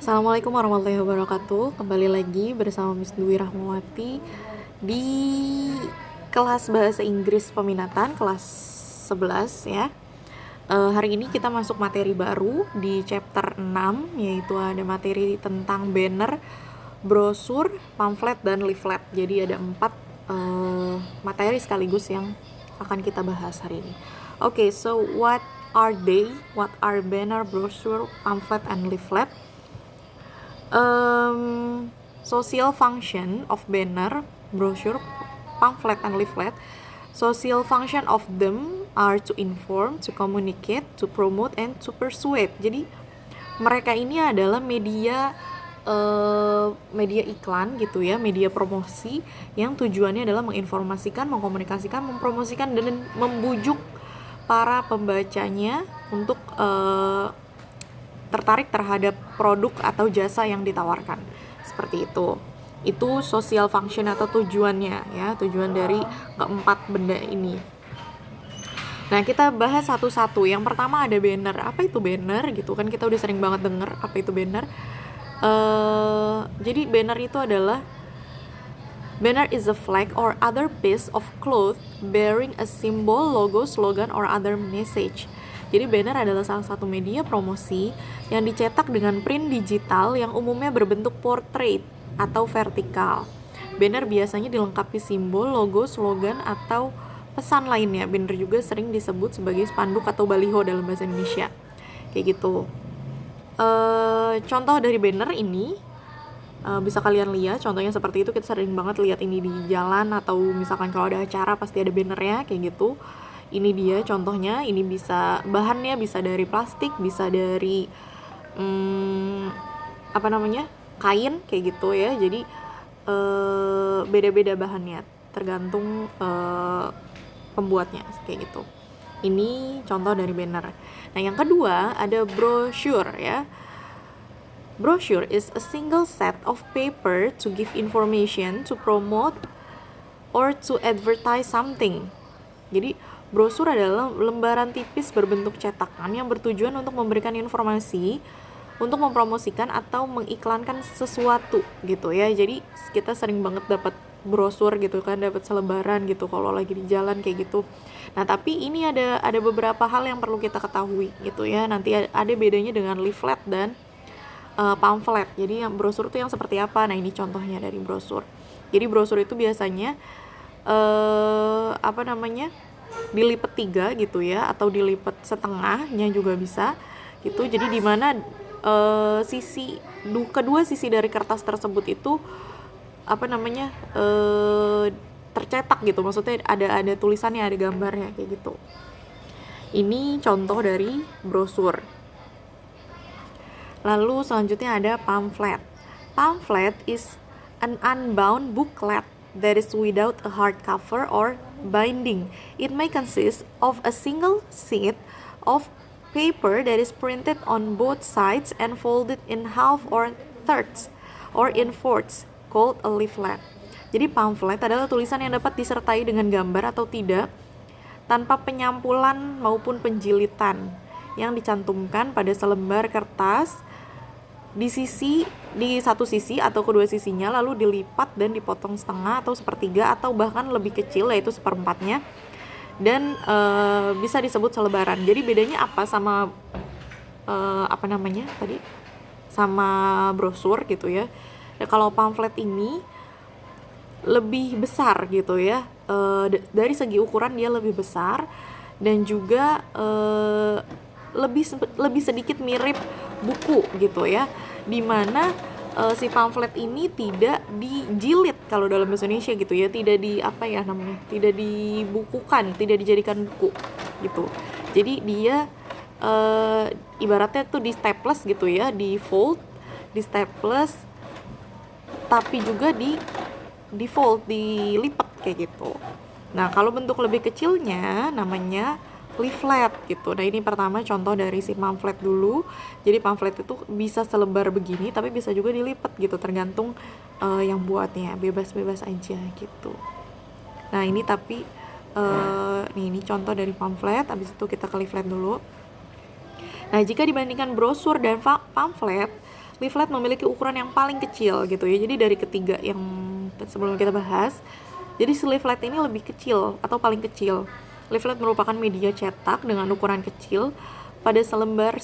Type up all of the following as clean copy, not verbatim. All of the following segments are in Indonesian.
Assalamualaikum warahmatullahi wabarakatuh. Kembali lagi bersama Miss Dwi Rahmawati di kelas bahasa Inggris peminatan kelas 11 ya. Hari ini kita masuk materi baru di chapter 6, yaitu ada materi tentang banner, brosur, pamflet, dan leaflet. Jadi ada 4 materi sekaligus yang akan kita bahas hari ini. Okay, so what are they? What are banner, brochure, pamphlet, and leaflet? Social function of banner, brochure, pamphlet, and leaflet. Social function of them are to inform, to communicate, to promote, and to persuade. Jadi mereka ini adalah media iklan gitu ya, media promosi yang tujuannya adalah menginformasikan, mengkomunikasikan, mempromosikan, dan membujuk para pembacanya untuk tertarik terhadap produk atau jasa yang ditawarkan. Seperti itu. Itu social function atau tujuannya ya, tujuan dari keempat benda ini. Nah, kita bahas satu-satu. Yang pertama ada banner. Apa itu banner gitu kan, kita udah sering banget denger apa itu banner. Jadi banner itu adalah banner is a flag or other piece of cloth bearing a symbol, logo, slogan, or other message. Jadi banner adalah salah satu media promosi yang dicetak dengan print digital yang umumnya berbentuk portrait atau vertikal. Banner biasanya dilengkapi simbol, logo, slogan, atau pesan lainnya. Banner juga sering disebut sebagai spanduk atau baliho dalam bahasa Indonesia. Kayak gitu. Contoh dari banner ini bisa kalian lihat, contohnya seperti itu. Kita sering banget lihat ini di jalan, atau misalkan kalau ada acara pasti ada bannernya kayak gitu. Ini dia contohnya. Ini bisa bahannya bisa dari plastik, bisa dari kain kayak gitu ya. Jadi beda-beda bahannya tergantung pembuatnya kayak gitu. Ini contoh dari banner. Nah, yang kedua ada brochure ya. Brochure is a single set of paper to give information, to promote, or to advertise something. Jadi brosur adalah lembaran tipis berbentuk cetakan yang bertujuan untuk memberikan informasi, untuk mempromosikan atau mengiklankan sesuatu gitu ya. Jadi kita sering banget dapat brosur gitu kan, dapat selebaran gitu kalau lagi di jalan kayak gitu. Nah, tapi ini ada beberapa hal yang perlu kita ketahui gitu ya. Nanti ada bedanya dengan leaflet dan pamflet. Jadi yang brosur itu yang seperti apa? Nah, ini contohnya dari brosur. Jadi brosur itu biasanya dilipat 3 gitu ya, atau dilipat setengahnya juga bisa gitu. Jadi di mana kedua sisi dari kertas tersebut itu tercetak gitu. Maksudnya ada tulisannya, ada gambarnya kayak gitu. Ini contoh dari brosur. Lalu selanjutnya ada pamflet. Pamflet is an unbound booklet that is without a hardcover or binding. It may consist of a single sheet of paper that is printed on both sides and folded in half or thirds or in fourths, called a leaflet. Jadi pamflet adalah tulisan yang dapat disertai dengan gambar atau tidak tanpa penyampulan maupun penjilitan yang dicantumkan pada selembar kertas di satu sisi atau kedua sisinya, lalu dilipat dan dipotong setengah atau sepertiga atau bahkan lebih kecil, yaitu seperempatnya, dan bisa disebut selebaran. Jadi bedanya apa sama sama brosur gitu ya. Nah, kalau pamflet ini lebih besar gitu ya, dari segi ukuran dia lebih besar, dan juga lebih sedikit mirip buku gitu ya, dimana si pamflet ini tidak dijilid kalau dalam bahasa Indonesia gitu ya, tidak tidak dibukukan, tidak dijadikan buku gitu. Jadi dia ibaratnya tuh di staples gitu ya, di fold, di staples, tapi juga di fold, dilipat kayak gitu. Nah, kalau bentuk lebih kecilnya namanya leaflet gitu. Nah, ini pertama contoh dari si pamflet dulu. Jadi pamflet itu bisa selebar begini, tapi bisa juga dilipat gitu, tergantung yang buatnya, bebas-bebas aja gitu. Nah, ini ini contoh dari pamflet. Habis itu kita ke leaflet dulu. Nah, jika dibandingkan brosur dan pamflet, leaflet memiliki ukuran yang paling kecil gitu ya. Jadi dari ketiga yang sebelum kita bahas, jadi si leaflet ini lebih kecil atau paling kecil. Leaflet merupakan media cetak dengan ukuran kecil pada selembar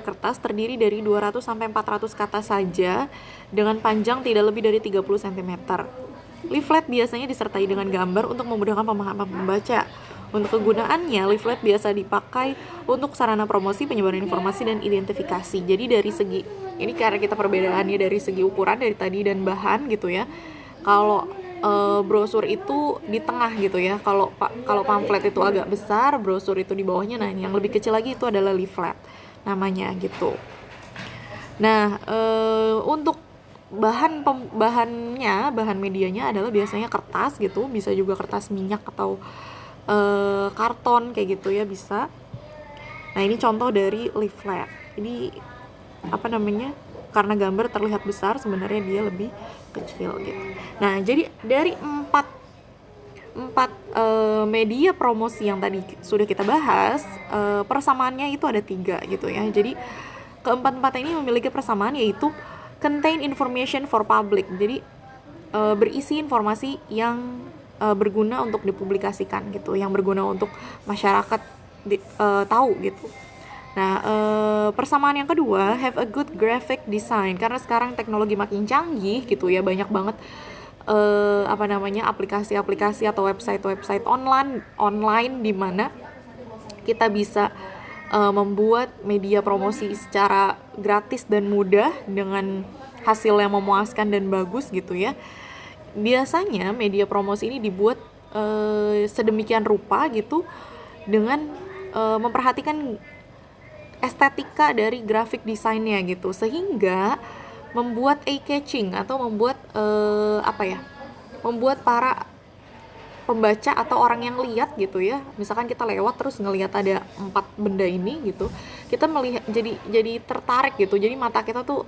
kertas terdiri dari 200 sampai 400 kata saja dengan panjang tidak lebih dari 30 cm. Leaflet biasanya disertai dengan gambar untuk memudahkan pemahaman pembaca. Untuk kegunaannya, leaflet biasa dipakai untuk sarana promosi, penyebaran informasi, dan identifikasi. Jadi dari segi, ini karena kita perbedaannya dari segi ukuran dari tadi dan bahan gitu ya. Kalau brosur itu di tengah gitu ya. Kalau pamflet itu agak besar, brosur itu di bawahnya. Nah, yang lebih kecil lagi itu adalah leaflet namanya gitu. Nah, untuk bahan medianya adalah biasanya kertas gitu, bisa juga kertas minyak atau karton kayak gitu ya bisa. Nah, ini contoh dari leaflet. Ini apa namanya? Karena gambar terlihat besar, sebenarnya dia lebih kecil gitu. Nah, jadi dari empat media promosi yang tadi sudah kita bahas, persamaannya itu ada 3 gitu ya. Jadi keempat-empatnya ini memiliki persamaan, yaitu contain information for public. Jadi berisi informasi yang berguna untuk dipublikasikan gitu, yang berguna untuk masyarakat tahu gitu. Nah, persamaan yang kedua, have a good graphic design, karena sekarang teknologi makin canggih gitu ya, banyak banget aplikasi-aplikasi atau website online di mana kita bisa membuat media promosi secara gratis dan mudah dengan hasil yang memuaskan dan bagus gitu ya. Biasanya media promosi ini dibuat sedemikian rupa gitu dengan memperhatikan estetika dari graphic desainnya gitu, sehingga membuat eye-catching atau membuat membuat para pembaca atau orang yang lihat gitu ya, misalkan kita lewat terus ngelihat ada 4 benda ini gitu, kita melihat jadi tertarik gitu, jadi mata kita tuh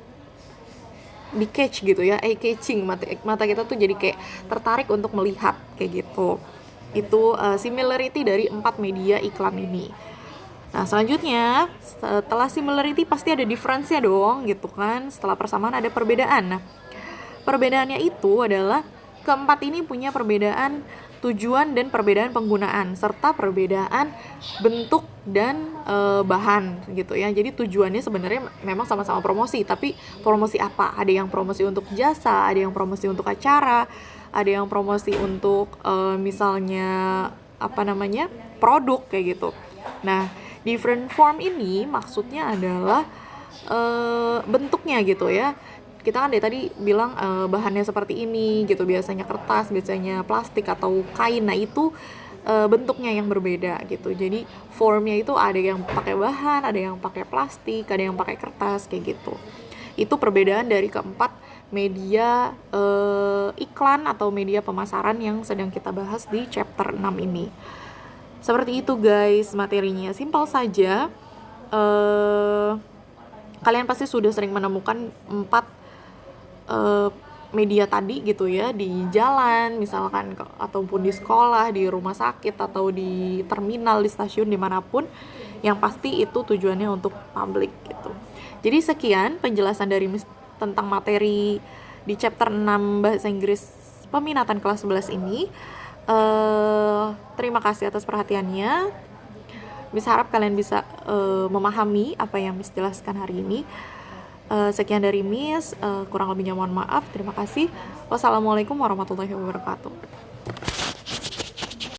di catch gitu ya, eye catching, mata kita tuh jadi kayak tertarik untuk melihat kayak gitu. Itu similarity dari 4 media iklan ini. Nah, selanjutnya setelah similarity pasti ada difference-nya dong gitu kan. Setelah persamaan ada perbedaan. Nah, perbedaannya itu adalah keempat ini punya perbedaan tujuan dan perbedaan penggunaan serta perbedaan bentuk dan bahan gitu ya. Jadi tujuannya sebenarnya memang sama-sama promosi, tapi promosi apa? Ada yang promosi untuk jasa, ada yang promosi untuk acara, ada yang promosi untuk misalnya produk kayak gitu. Nah, different form ini maksudnya adalah bentuknya gitu ya. Kita kan dari tadi bilang bahannya seperti ini gitu, biasanya kertas, biasanya plastik atau kain. Nah, itu bentuknya yang berbeda gitu. Jadi formnya itu ada yang pakai bahan, ada yang pakai plastik, ada yang pakai kertas kayak gitu. Itu perbedaan dari keempat media iklan atau media pemasaran yang sedang kita bahas di chapter 6 ini. Seperti itu guys materinya, simpel saja. Kalian pasti sudah sering menemukan 4 media tadi gitu ya, di jalan misalkan, ataupun di sekolah, di rumah sakit, atau di terminal, di stasiun, dimanapun. Yang pasti itu tujuannya untuk publik gitu. Jadi sekian penjelasan dari tentang materi di chapter 6 bahasa Inggris peminatan kelas 11 ini. Terima kasih atas perhatiannya. Bisa harap kalian bisa memahami apa yang Miss jelaskan hari ini. Sekian dari Miss, kurang lebihnya mohon maaf. Terima kasih. Wassalamualaikum warahmatullahi wabarakatuh.